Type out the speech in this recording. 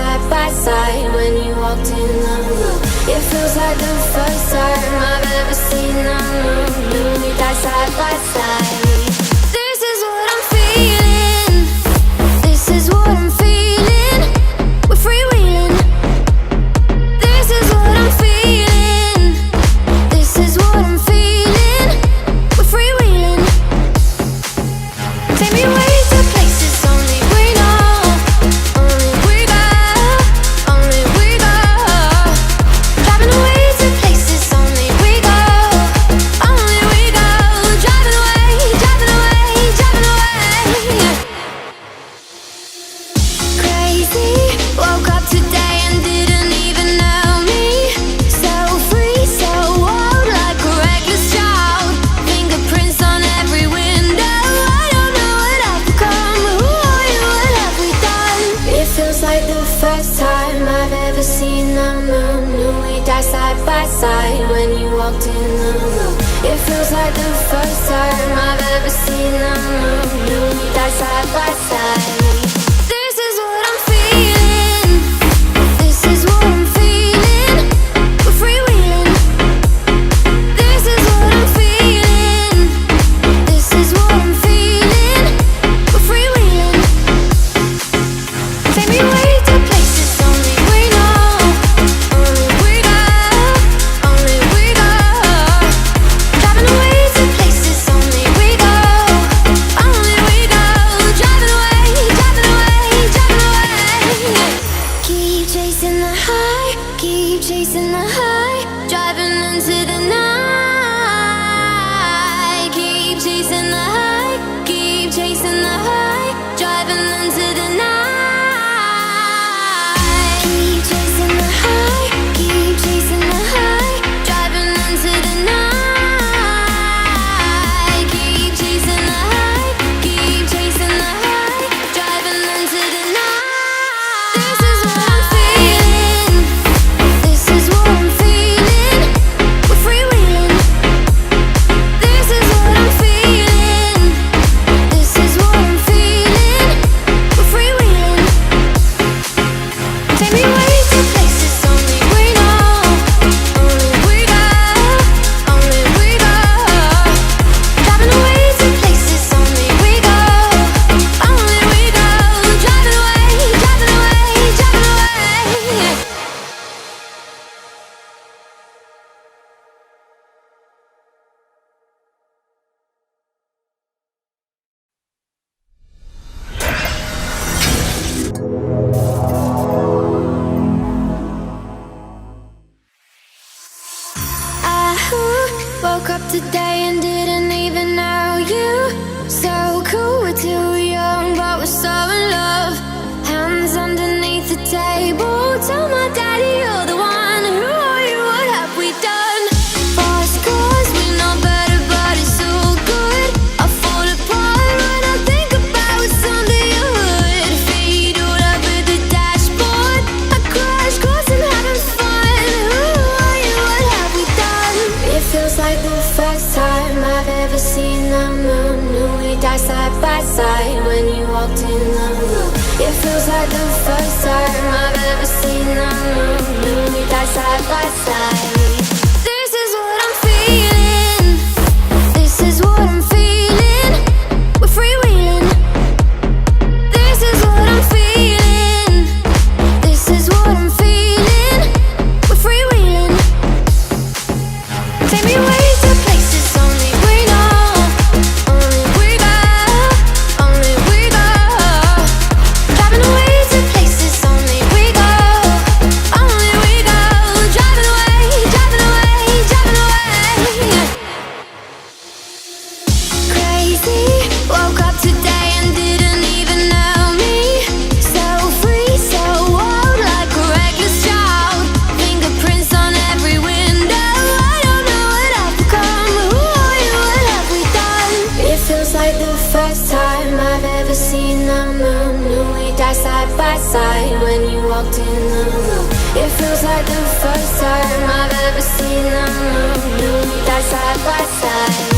side by side when you walked in the room. It feels like the first time I've ever seen the moon. We die side by side. This is what I'm feeling. This is what I'm feeling. We're freewheeling. This is what I'm feeling. This is what I'm feeling. We're freewheeling. Take me away to places only we know. Only we go. Only we go. Driving away to places only we go. Only we go. Driving away, driving away, driving away. Crazy, woke up today and didn't even know me. So free, so wild, like a reckless child. Fingerprints on every window. I don't know what I've become. Who are you? What have we done? It feels like the first time I've ever seen the moon. We die side by side when you walked in the room. It feels like the first time I've ever seen the moon. We die side by side. This is what I'm feeling. This is what I'm feeling. We're freewheeling. This is what I'm feeling. This is what I'm feeling. We're freewheeling. Take me away to places only we know. Only we go. Only we go. Driving away to places only we go. Only we go. Driving away, driving away, driving away. Keep chasing the high, keep chasing the high. Driving into the night. Keep chasing the high, keep chasing the high. Driving into the night. Keep chasing the high, keep chasing the high. Driving into the night. Keep chasing the high, keep chasing the high. Driving into the night. This is what I'm feeling. This is what I'm feeling. We're freewheeling. This is what I'm feeling. This is what I'm feeling. We're freewheeling. Take me away to places only we know. Only we go. Only we go. Driving away to places only we go. Only we go. Driving away, driving away, driving away. I woke up today and didn't even know you. So cool, we're too young, but we're so in love. Hands underneath the table. Tell my daddy you're the one. Who are you? What have we done? Fast cars, we know better, but it's so good. I fall apart when I think about what's under your hood. Feet all over the dashboard. I crash course and having fun. Who are you? What have we done? It feels like the first time I've ever seen the moon. We die side by side when you walked in the room. It feels like the first time I've ever seen the moon. We die side by side. This is what I'm feeling. This is what I'm feeling. We're freewheeling. This is what I'm feeling. This is what I'm feeling. We're freewheeling. Take me away to places only we know. Only we go. Only we go. Driving away to places only we go. Only we go. Driving away, driving away, driving away. Crazy, woke up today and didn't even know me. So free, so wild, like a reckless child. Fingerprints on every window. I don't know what I've become. Who are you? What have we done? It feels like the first time I've ever seen the moon. We die side by side when you walked in the room. It feels like the first time I've ever seen the moon. We die side by side.